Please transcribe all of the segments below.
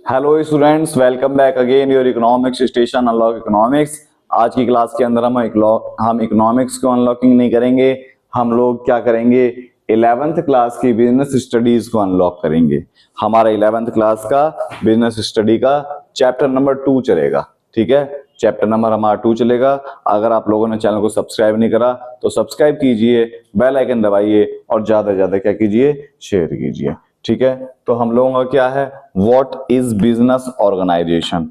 Hello students, welcome back again your economics station unlock economics. आज की class के अंदर हम इकोनॉमिक्स को अनलॉकिंग नहीं करेंगे। हम लोग क्या करेंगे, 11th क्लास की बिजनेस स्टडीज को अनलॉक करेंगे। हमारा 11th क्लास का बिजनेस स्टडी का चैप्टर नंबर 2 चलेगा। ठीक है, चैप्टर नंबर हमारा 2 चलेगा। अगर आप लोगों ने चैनल को सब्सक्राइब नहीं करा तो सब्सक्राइब कीजिए, बेल आइकन दबाइए और ज्यादा से ज्यादा क्या कीजिए, शेयर कीजिए। ठीक है, तो हम लोगों का क्या है, what is business organisation.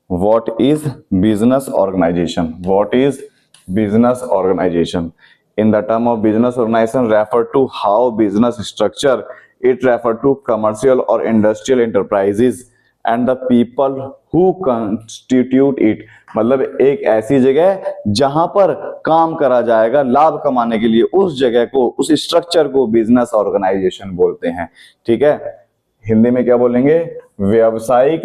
What is business organisation, what is business organisation. In the term of business organization refer to how business structure, it refer to commercial or industrial enterprises and the people who constitute it। मतलब एक ऐसी जगह जहां पर काम करा जाएगा लाभ कमाने के लिए, उस जगह को, उस स्ट्रक्चर को बिजनेस ऑर्गेनाइजेशन बोलते हैं। ठीक है, हिंदी में क्या बोलेंगे, व्यावसायिक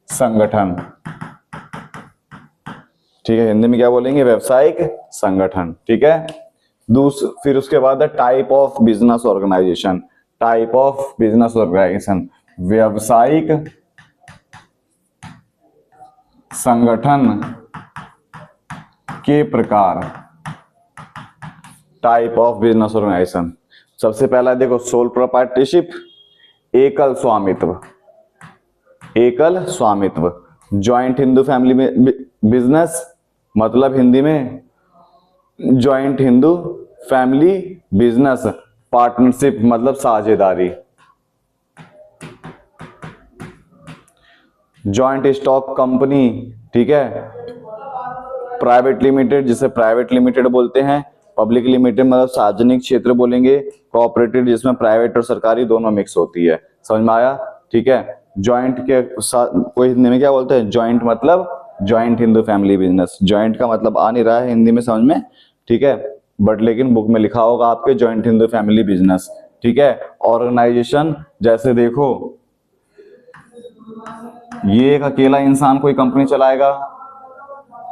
संगठन। ठीक है, हिंदी में क्या बोलेंगे, व्यवसायिक संगठन। ठीक है, फिर उसके बाद type of business organisation. Type of business organisation, व्यवसायिक संगठन के प्रकार। टाइप ऑफ बिजनेस ऑर्गेनाइजेशन, सबसे पहला देखो, सोल प्रोप्राइटरशिप, एकल स्वामित्व। एकल स्वामित्व, जॉइंट हिंदू फैमिली बिजनेस, मतलब हिंदी में joint Hindu family business. Partnership मतलब साझेदारी। जॉइंट स्टॉक कंपनी, ठीक है। प्राइवेट लिमिटेड, जिसे प्राइवेट लिमिटेड बोलते हैं। पब्लिक लिमिटेड मतलब सार्वजनिक क्षेत्र बोलेंगे। कोऑपरेटिव जिसमें प्राइवेट और सरकारी दोनों मिक्स होती है। समझ में आया? ठीक है, जॉइंट के कोई हिंदी में क्या बोलते हैं, जॉइंट मतलब joint Hindu family business. Joint का मतलब आ नहीं रहा है हिंदी में समझ में, ठीक है, बट लेकिन बुक में लिखा होगा आपके जॉइंट हिंदू फैमिली बिजनेस। ठीक है, ऑर्गेनाइजेशन, जैसे देखो ये एक अकेला इंसान कोई कंपनी चलाएगा,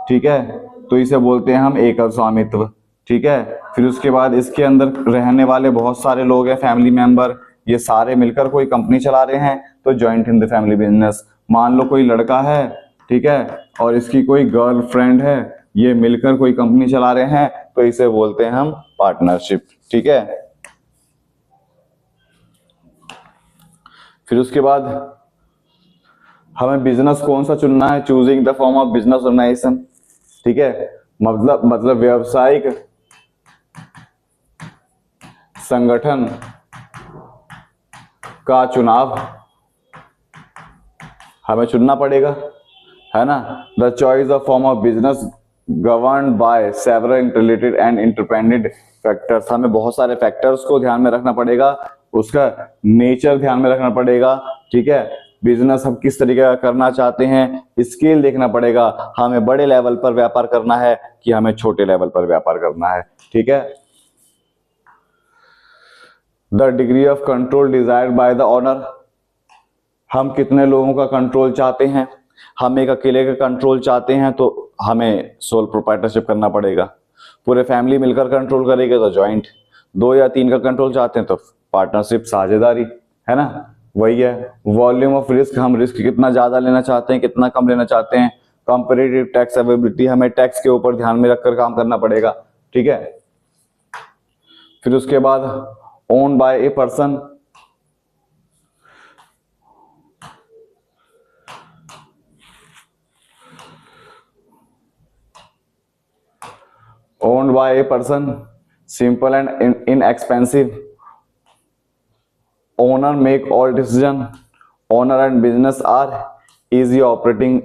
ठीक है, तो इसे बोलते हैं हम एकल स्वामित्व। ठीक है, फिर उसके बाद इसके अंदर रहने वाले बहुत सारे लोग हैं, फैमिली मेंबर, ये सारे मिलकर कोई कंपनी चला रहे हैं तो जॉइंट हिंदू फैमिली बिजनेस। मान लो कोई लड़का है, ठीक है, और इसकी कोई गर्लफ्रेंड है, ये मिलकर कोई कंपनी चला रहे हैं तो इसे बोलते हैं हम पार्टनरशिप। ठीक है, फिर उसके बाद हमें बिजनेस कौन सा चुनना है, choosing the form of business organisation. ठीक है, मतलब व्यावसायिक संगठन का चुनाव हमें चुनना पड़ेगा, है ना। The choice of form of business governed by several related and independent factors. हमें बहुत सारे फैक्टर्स को ध्यान में रखना पड़ेगा, उसका नेचर ध्यान में रखना पड़ेगा। ठीक है, बिजनेस हम किस तरीके का करना चाहते हैं, स्केल देखना पड़ेगा, हमें बड़े लेवल पर व्यापार करना है कि हमें छोटे लेवल पर व्यापार करना है। ठीक है, the degree of control desired by the owner. हम कितने लोगों का कंट्रोल चाहते हैं, हम एक अकेले का कंट्रोल चाहते हैं तो हमें सोल प्रोप्राइटरशिप करना पड़ेगा। पूरे फैमिली मिलकर कंट्रोल करेंगे तो जॉइंट, 2 या 3 का कंट्रोल चाहते हैं तो पार्टनरशिप, साझेदारी, है ना, वही है। वॉल्यूम ऑफ रिस्क, हम रिस्क कितना ज्यादा लेना चाहते हैं, कितना कम लेना चाहते हैं। कंपैरेटिव टैक्स अवेलेबिलिटी, हमें टैक्स के ऊपर ध्यान में रखकर काम करना पड़ेगा। ठीक है, फिर उसके बाद own by a person, owned by a person, simple and inexpensive. Owner make all decision. Owner and business are easy operating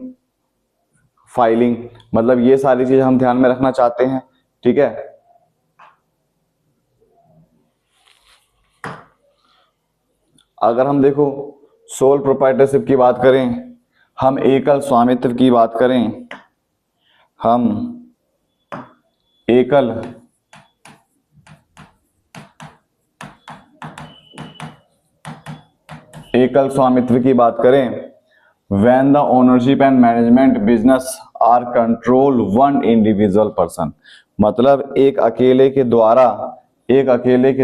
filing। मतलब ये सारी चीज हम ध्यान में रखना चाहते हैं। ठीक है, अगर हम देखो सोल प्रोप्राइटरशिप की बात करें, हम एकल स्वामित्व की बात करें, हम एकल स्वामित्व की बात करें, when the ownership and management business are control one individual person. मतलब एक अकेले के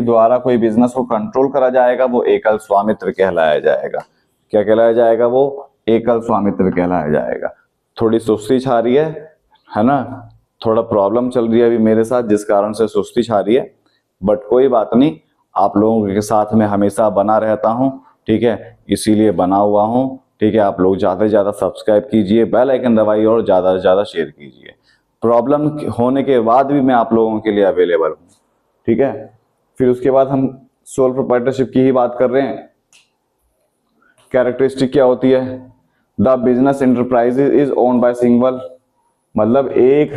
द्वारा कोई बिजनेस को कंट्रोल करा जाएगा, वो एकल स्वामित्व कहलाया जाएगा। क्या कहलाया जाएगा? वो एकल स्वामित्व कहलाया जाएगा। थोड़ी सुस्ती छा रही है ना, थोड़ा प्रॉब्लम चल रही है अभी मेरे साथ जिस कारण से सुस्ती छा रही है, बट कोई बात नहीं, आप लोगों के साथ में हमेशा बना रहता हूं, ठीक है, इसीलिए बना हुआ हूं, ठीक है। आप लोग ज्यादा से ज्यादा सब्सक्राइब कीजिए, बेल आइकन दबाइए और ज्यादा से ज्यादा शेयर कीजिए। प्रॉब्लम होने के बाद भी मैं आप लोगों के लिए अवेलेबल हूँ, ठीक है। फिर उसके बाद हम सोल प्रोप्राइटरशिप की ही बात कर रहे हैं। कैरेक्टरिस्टिक क्या होती है? The business enterprise is owned by single, मतलब एक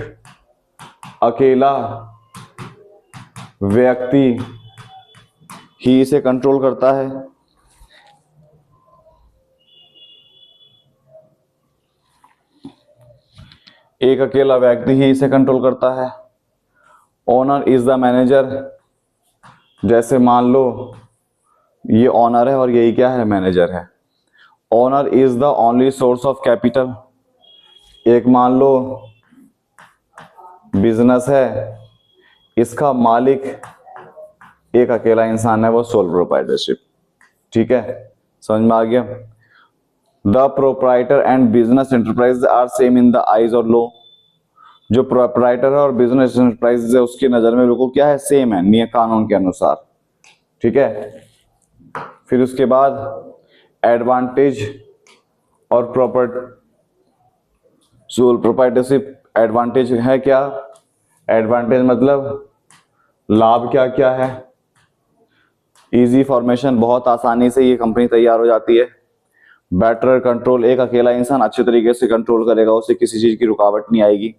अकेला व्यक्ति ही इसे कंट्रोल करता है। एक अकेला व्यक्ति ही इसे कंट्रोल करता है। ओनर इज द मैनेजर, जैसे मान लो ये ओनर है और यही क्या है? मैनेजर है। Owner is the only source of capital, एक मान लो बिजनेस है, इसका मालिक एक अकेला इंसान है, वो सोल प्रोप्राइटरशिप, ठीक है, समझ में आ गया। The proprietor and business enterprise are same in the eyes और लॉ, जो प्रोप्राइटर है और बिजनेस एंटरप्राइज है उसकी नजर में बिल्कुल क्या है? सेम है, नियम कानून के अनुसार, ठीक है। फिर उसके बाद एडवांटेज और सोल प्रोप्राइटरशिप एडवांटेज है क्या? एडवांटेज मतलब लाभ क्या क्या है? इजी फॉर्मेशन, बहुत आसानी से ये कंपनी तैयार हो जाती है। बेटर कंट्रोल, एक अकेला इंसान अच्छे तरीके से कंट्रोल करेगा, उसे किसी चीज की रुकावट नहीं आएगी,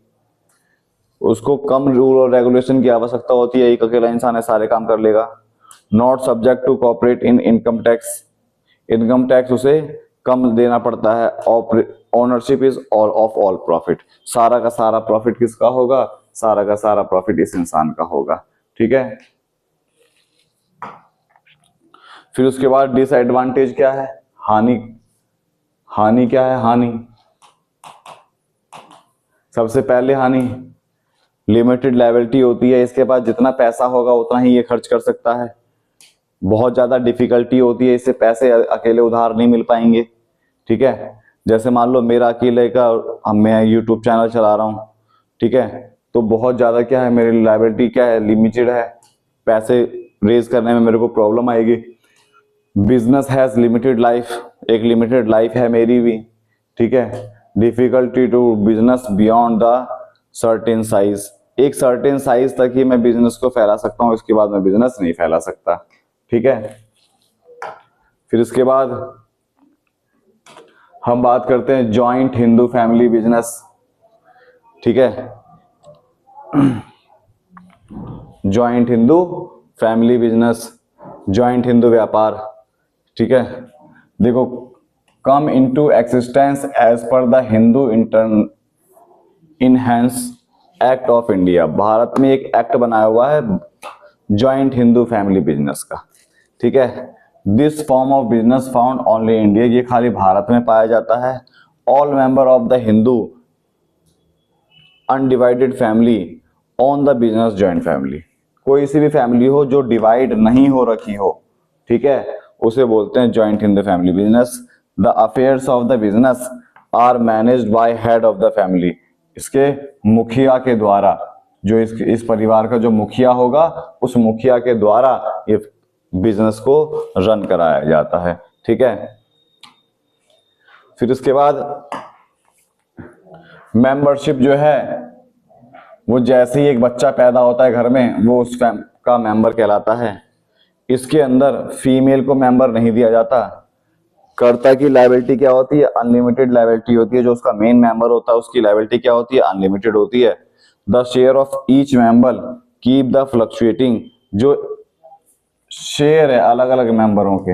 उसको कम रूल और रेगुलेशन की आवश्यकता होती है, एक अकेला इंसान है सारे काम कर लेगा। Not subject to corporate in income tax, income tax उसे कम देना पड़ता है। Ownership is all of all profit, सारा का सारा प्रॉफिट किसका होगा? सारा का सारा प्रॉफिट इस इंसान का होगा, ठीक है। फिर उसके बाद डिसएडवांटेज क्या है? हानि, हानि क्या है? हानि, सबसे पहले हानि लिमिटेड लायबिलिटी होती है, इसके पास जितना पैसा होगा उतना ही ये खर्च कर सकता है। बहुत ज्यादा डिफिकल्टी होती है, इससे पैसे अकेले उधार नहीं मिल पाएंगे, ठीक है। जैसे मान लो मेरा अकेले का, मैं यूट्यूब चैनल चला रहा हूँ, ठीक है, तो बहुत ज्यादा क्या है, मेरी लायबिलिटी क्या है? लिमिटेड है, पैसे रेज करने में मेरे को प्रॉब्लम आएगी। बिजनेस हैज लिमिटेड लाइफ, एक लिमिटेड लाइफ है मेरी भी, ठीक है। Difficulty to business beyond the certain size, एक सर्टेन साइज तक ही मैं बिजनेस को फैला सकता हूँ, इसके बाद मैं बिजनेस नहीं फैला सकता, ठीक है। फिर इसके बाद हम बात करते हैं जॉइंट हिंदू फैमिली बिजनेस, ठीक है। Joint Hindu family business, joint Hindu व्यापार, ठीक है। देखो, come into existence as per the Hindu इनहेंस एक्ट ऑफ इंडिया, भारत में एक एक्ट बनाया हुआ है जॉइंट हिंदू फैमिली बिजनेस का, ठीक है। This form of business found only India, ये खाली भारत में पाया जाता है। All member of the Hindu undivided family on the business joint family, कोई सी भी फैमिली हो जो डिवाइड नहीं हो रखी हो, ठीक है, उसे बोलते हैं joint Hindu family business. The affairs of the business are managed by head of the family, इसके मुखिया के द्वारा, जो इस परिवार का जो मुखिया होगा उस मुखिया के द्वारा ये बिजनेस को रन कराया जाता है, ठीक है। फिर इसके बाद मेंबरशिप जो है वो जैसे ही एक बच्चा पैदा होता है घर में, वो उस का मेंबर कहलाता है। इसके अंदर फीमेल को मेंबर नहीं दिया जाता। कर्ता की लायबिलिटी क्या होती है? अनलिमिटेड लायबिलिटी होती है। जो उसका मेन मेंबर होता है उसकी लायबिलिटी क्या होती है? अनलिमिटेड होती है। The share of each member keep the fluctuating, जो शेयर है अलग अलग मेंबरों के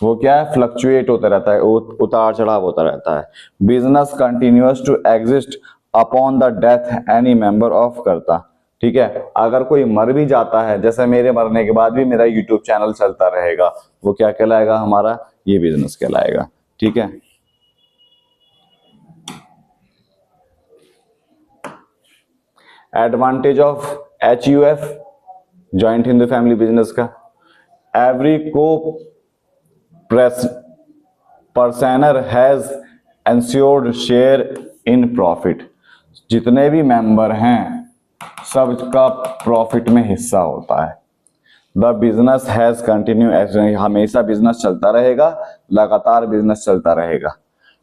वो क्या है? फ्लक्चुएट होता रहता है, उतार चढ़ाव होता रहता है। Business continuous to exist upon the death any member of karta, ठीक है। अगर कोई मर भी जाता है, जैसे मेरे मरने के बाद भी मेरा यूट्यूब चैनल चलता रहेगा, वो क्या कहलाएगा? हमारा ये बिजनेस कहलाएगा, ठीक है। Advantage of HUF joint Hindu family business का, every coparcener has ensured share in profit. जितने भी मेंबर हैं सबका प्रॉफिट में हिस्सा होता है। The business has continue as, हमेशा बिजनेस चलता रहेगा, लगातार बिजनेस चलता रहेगा।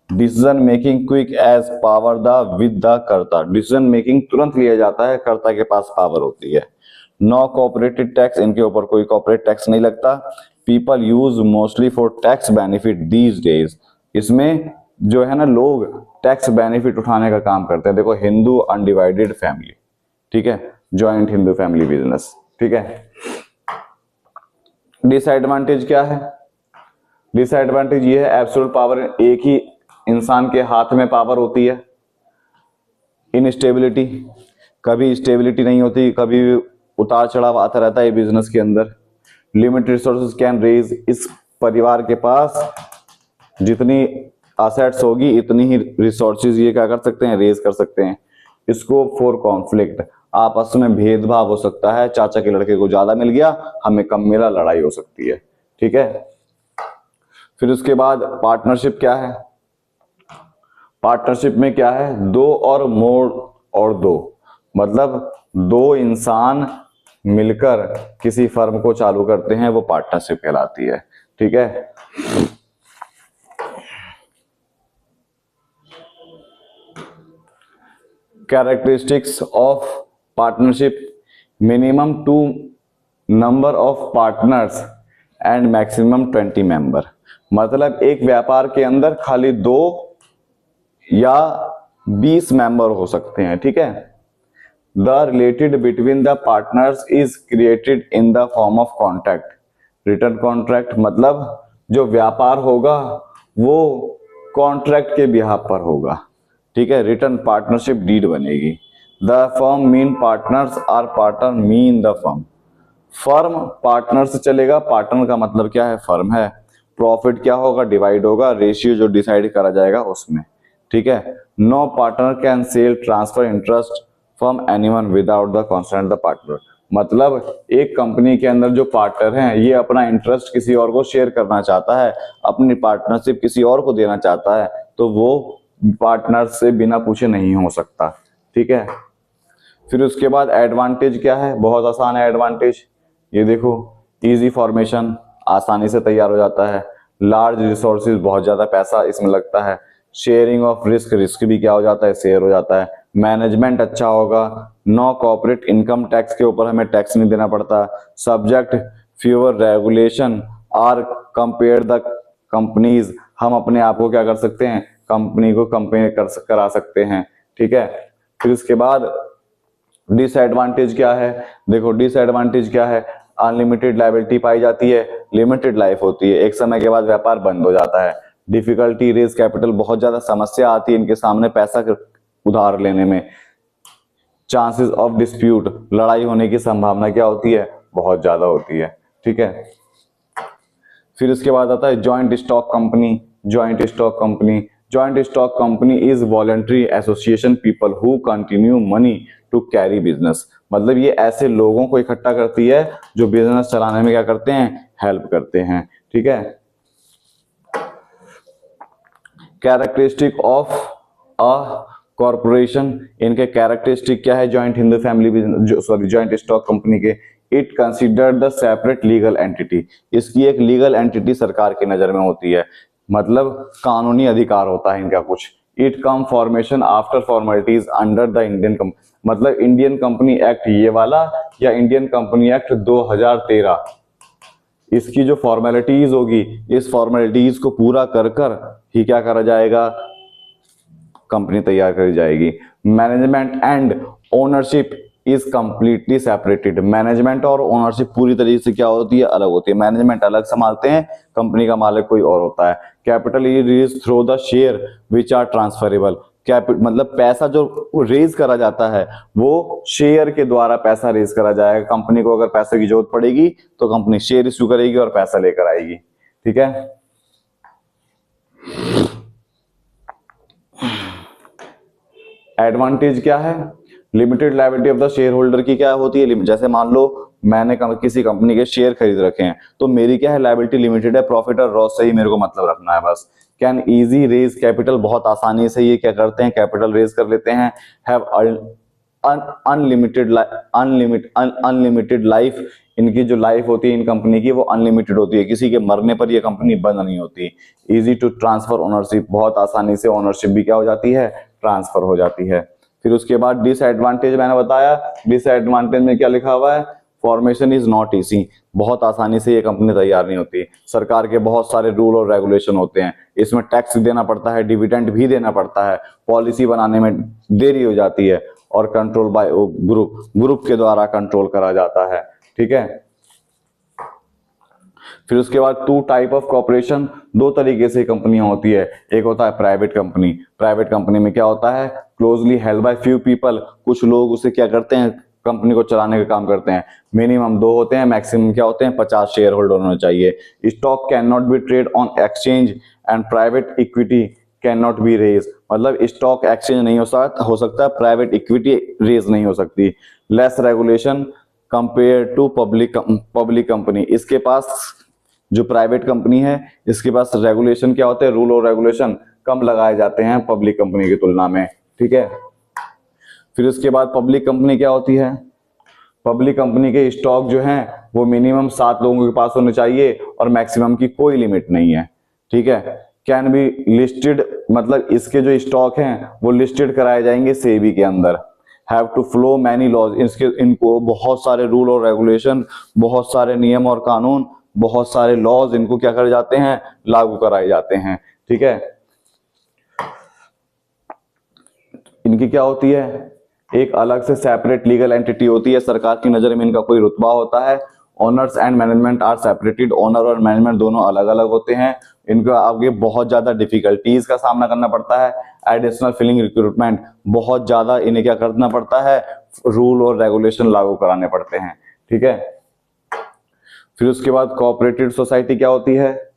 Decision making quick as power the with the karta, decision making तुरंत लिया जाता है, कर्ता के पास पावर होती है। नो कॉर्पोरेटेड टैक्स, इनके ऊपर कोई कॉर्पोरेट टैक्स नहीं लगता। People use mostly for tax benefit these days, इसमें जो है ना लोग टैक्स बेनिफिट उठाने का काम करते हैं। देखो हिंदू अनडिवाइडेड फैमिली, ठीक है, जॉइंट हिंदू फैमिली बिजनेस, ठीक है। डिसएडवांटेज क्या है? डिसएडवांटेज ये है एब्सोल्यूट पावर, एक ही इंसान के हाथ में पावर होती है। इनस्टेबिलिटी, कभी स्टेबिलिटी नहीं होती, कभी उतार चढ़ाव आता रहता है बिजनेस के अंदर। लिमिटेड रिसोर्सेज कैन रेज, इस परिवार के पास जितनी असेट्स होगी इतनी ही रिसोर्सेज ये क्या कर सकते हैं, रेज कर सकते हैं। स्कोप फॉर कॉन्फ्लिक्ट, आपस में भेदभाव हो सकता है, चाचा के लड़के को ज्यादा मिल गया, हमें कम मिला, लड़ाई हो सकती है, ठीक है। फिर उसके बाद पार्टनरशिप क्या है? पार्टनरशिप में क्या है, दो और मोर और दो, मतलब दो इंसान मिलकर किसी फर्म को चालू करते हैं, वो पार्टनरशिप कहलाती है, ठीक है। Characteristics of partnership, minimum 2 number of partners and maximum 20 member, मतलब एक व्यापार के अंदर खाली 2 या 20 मेंबर हो सकते हैं, ठीक है। The related between the partners is created in the form of contract, return contract, मतलब जो व्यापार होगा वो कॉन्ट्रैक्ट के बिहाफ पर होगा, ठीक है। रिटर्न पार्टनरशिप डीड बनेगी। The firm mean partners are partner mean the firm, firm partner से चलेगा, पार्टनर का मतलब क्या है, फर्म है। प्रॉफिट क्या होगा, डिवाइड होगा, रेशियो जो डिसाइड करा जाएगा उसमें, ठीक है। No partner can sell transfer interest from anyone without the consent the partner, मतलब एक कंपनी के अंदर जो पार्टनर हैं ये अपना इंटरेस्ट किसी और को शेयर करना चाहता है, अपनी पार्टनरशिप किसी और को देना चाहता है, तो वो पार्टनर से बिना पूछे नहीं हो सकता, ठीक है। फिर उसके बाद एडवांटेज क्या है, बहुत आसान है एडवांटेज, ये देखो इजी फॉर्मेशन, आसानी से तैयार हो जाता है। लार्ज रिसोर्सेज, बहुत ज्यादा पैसा इसमें लगता है। शेयरिंग ऑफ रिस्क, रिस्क भी क्या हो जाता है, शेयर हो जाता है। मैनेजमेंट अच्छा होगा। नो कॉर्पोरेट इनकम टैक्स के ऊपर हमें टैक्स नहीं देना पड़ता। Subject fewer regulation are compare the companies, हम अपने आप को क्या कर सकते हैं, कंपनी को कंपेयर करा सकते हैं, ठीक है। फिर उसके बाद डिसएडवांटेज क्या है, देखो डिसएडवांटेज क्या है, अनलिमिटेड लायबिलिटी पाई जाती है, लिमिटेड लाइफ होती है, एक समय के बाद व्यापार बंद हो जाता है। डिफिकल्टी रेज कैपिटल, बहुत ज्यादा समस्या आती है इनके सामने पैसा उधार लेने में। चांसेस ऑफ डिस्प्यूट, लड़ाई होने की संभावना क्या होती है, बहुत ज्यादा होती है, ठीक है। फिर इसके बाद आता है joint stock company. Joint stock company, joint stock company is voluntary association people who continue money to carry business, मतलब ये ऐसे लोगों को इकट्ठा करती है जो बिजनेस चलाने में क्या करते हैं, हेल्प करते हैं, ठीक है। कैरेक्टरिस्टिक ऑफ अ कॉर्पोरेशन, इनके कैरेक्टरिस्टिक क्या है joint Hindu family business, sorry joint stock company के। It considered the separate legal entity, इसकी एक लीगल एंटिटी सरकार की नजर में होती है, मतलब कानूनी अधिकार होता है इनका कुछ। It come formation after formalities under the Indian company, मतलब इंडियन कंपनी एक्ट ये वाला या इंडियन कंपनी एक्ट 2013, इसकी जो फॉर्मेलिटीज होगी इस फॉर्मेलिटीज को पूरा कर कर ही क्या करा जाएगा, कंपनी तैयार करी जाएगी। Management and ownership is completely separated, management और ओनरशिप पूरी तरीके से क्या होती है, अलग होती है। मैनेजमेंट अलग संभालते हैं, कंपनी का मालिक कोई और होता है। Capital is raised through the share which are transferable, मतलब पैसा जो रेज करा जाता है वो शेयर के द्वारा पैसा रेज करा जाएगा। कंपनी को अगर पैसे की जरूरत पड़ेगी तो कंपनी शेयर इश्यू करेगी और पैसा लेकर आएगी, ठीक है। एडवांटेज क्या है, limited liability of the share holder की क्या होती है, जैसे मान लो मैंने किसी कंपनी के शेयर खरीद रखे हैं तो मेरी क्या है, लायबिलिटी लिमिटेड है, प्रॉफिट और लॉस से ही मेरे को मतलब रखना है बस। कैन इजी रेज कैपिटल, बहुत आसानी से ये क्या करते हैं, कैपिटल रेज कर लेते हैं। हैव अनलिमिटेड लाइफ, इनकी जो लाइफ होती है इन कंपनी की वो अनलिमिटेड होती है, किसी के मरने पर ये कंपनी बंद नहीं होती। इजी टू ट्रांसफर ओनरशिप, बहुत आसानी से ओनरशिप भी क्या हो जाती है, ट्रांसफर हो जाती है। फिर उसके बाद डिसएडवांटेज मैंने बताया, डिसएडवांटेज में क्या लिखा हुआ है, फॉर्मेशन इज नॉट इजी, बहुत आसानी से ये कंपनी तैयार नहीं होती। सरकार के बहुत सारे रूल और रेगुलेशन होते हैं, इसमें टैक्स देना पड़ता है, डिविडेंड भी देना पड़ता है, पॉलिसी बनाने में देरी हो जाती है, और कंट्रोल बाय ग्रुप के द्वारा कंट्रोल करा जाता है। ठीक है। फिर उसके बाद टू टाइप ऑफ कॉर्पोरेशन, दो तरीके से कंपनियां होती है। एक होता है प्राइवेट कंपनी, प्राइवेट कंपनी में क्या होता है, closely held by few people, कुछ लोग उसे क्या करते हैं, कंपनी को चलाने का काम करते हैं। मिनिमम 2 होते हैं, मैक्सिमम क्या होते हैं, 50 शेयर होल्डर होना चाहिए। Stock can not be trade on exchange and private equity can not be raise, मतलब स्टॉक एक्सचेंज नहीं हो सकता, प्राइवेट इक्विटी रेज नहीं हो सकती। Less regulation compare to public company, इसके पास जो प्राइवेट कंपनी है इसके पास रेगुलेशन क्या होते हैं, रूल और रेगुलेशन कम लगाए जाते हैं पब्लिक कंपनी की तुलना में। ठीक है। फिर उसके बाद पब्लिक कंपनी क्या होती है, पब्लिक कंपनी के स्टॉक जो हैं वो मिनिमम 7 लोगों के पास होने चाहिए और मैक्सिमम की कोई लिमिट नहीं है। ठीक है। कैन बी लिस्टेड, मतलब इसके जो स्टॉक हैं वो लिस्टेड कराए जाएंगे सेबी के अंदर। Have to follow many laws, इनको बहुत सारे रूल और रेगुलेशन, बहुत सारे नियम और कानून, बहुत सारे लॉज इनको क्या कर जाते हैं, लागू कराए जाते हैं। ठीक है। इनकी क्या होती है, एक अलग से सेपरेट लीगल एंटिटी होती है, सरकार की नजर में इनका कोई रुतबा होता है। Owners and management are separated, owner और मैनेजमेंट दोनों अलग अलग होते हैं। इनको आगे बहुत ज्यादा डिफिकल्टीज का सामना करना पड़ता है। एडिशनल फिलिंग रिक्रूटमेंट, बहुत ज्यादा इन्हें क्या करना पड़ता है, रूल और रेगुलेशन लागू कराने पड़ते हैं। ठीक है। फिर उसके बाद कोऑपरेटिव सोसाइटी क्या होती है,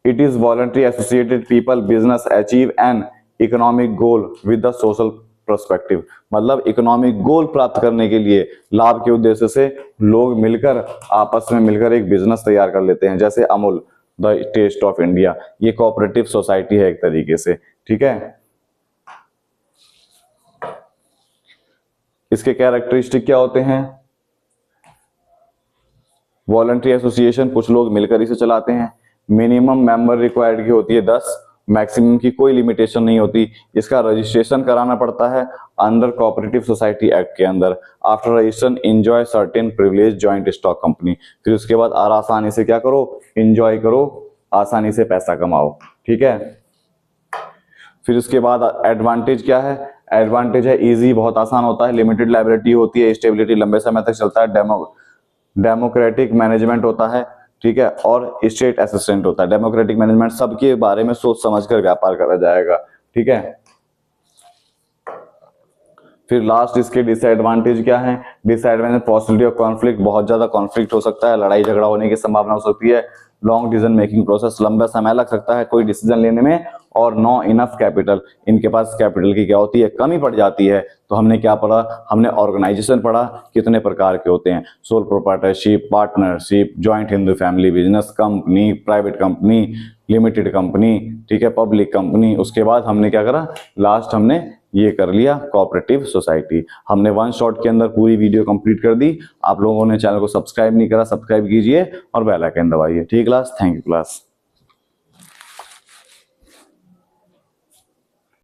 it is voluntary associated people business achieve an economic goal with the social perspective, मतलब इकोनॉमिक गोल प्राप्त करने के लिए लाभ के उद्देश्य से लोग मिलकर आपस में मिलकर एक बिजनेस तैयार कर लेते हैं, जैसे Amul, the taste of India, ये कोऑपरेटिव सोसाइटी है एक तरीके से। ठीक है। इसके कैरेक्टरिस्टिक क्या होते हैं, वॉलंटरी एसोसिएशन, कुछ लोग मिलकर इसे चलाते हैं। मिनिमम मेंबर रिक्वायर्ड की होती है 10, मैक्सिमम की कोई लिमिटेशन नहीं होती। इसका रजिस्ट्रेशन कराना पड़ता है अंडर कोऑपरेटिव सोसाइटी एक्ट के अंदर। After registration enjoy certain privilege joint stock company, फिर उसके बाद आसानी से क्या करो, एंजॉय करो, आसानी से पैसा कमाओ। ठीक है। फिर उसके बाद एडवांटेज क्या है, एडवांटेज है इजी, बहुत आसान होता है, लिमिटेड लायबिलिटी होती है, स्टेबिलिटी लंबे समय तक चलता है, डेमोक्रेटिक मैनेजमेंट होता है। ठीक है। और स्टेट असिस्टेंट होता है। डेमोक्रेटिक मैनेजमेंट, सबके बारे में सोच समझकर व्यापार करा जाएगा। ठीक है। फिर लास्ट इसके डिसएडवांटेज क्या है, डिसएडवांटेज पॉसिबिलिटी ऑफ कॉन्फ्लिक्ट, बहुत ज्यादा कॉन्फ्लिक्ट हो सकता है, लड़ाई झगड़ा होने की संभावना हो सकती है। लॉन्ग डिसीजन मेकिंग प्रोसेस, लंबा समय लग सकता है कोई डिसीजन लेने में। और नो इनफ कैपिटल, इनके पास कैपिटल की क्या होती है, कमी पड़ जाती है। तो हमने क्या पढ़ा, हमने ऑर्गेनाइजेशन पढ़ा, कितने प्रकार के होते हैं, sole proprietorship, partnership, joint Hindu family business, company, private company, limited company, ठीक है, पब्लिक कंपनी। उसके बाद हमने क्या करा, लास्ट हमने ये कर लिया कोऑपरेटिव सोसाइटी। हमने वन शॉट के अंदर पूरी वीडियो कंप्लीट कर दी। आप लोगों ने चैनल को सब्सक्राइब नहीं करा, सब्सक्राइब कीजिए और बेल आइकन दबाइए। ठीक क्लास, थैंक यू क्लास।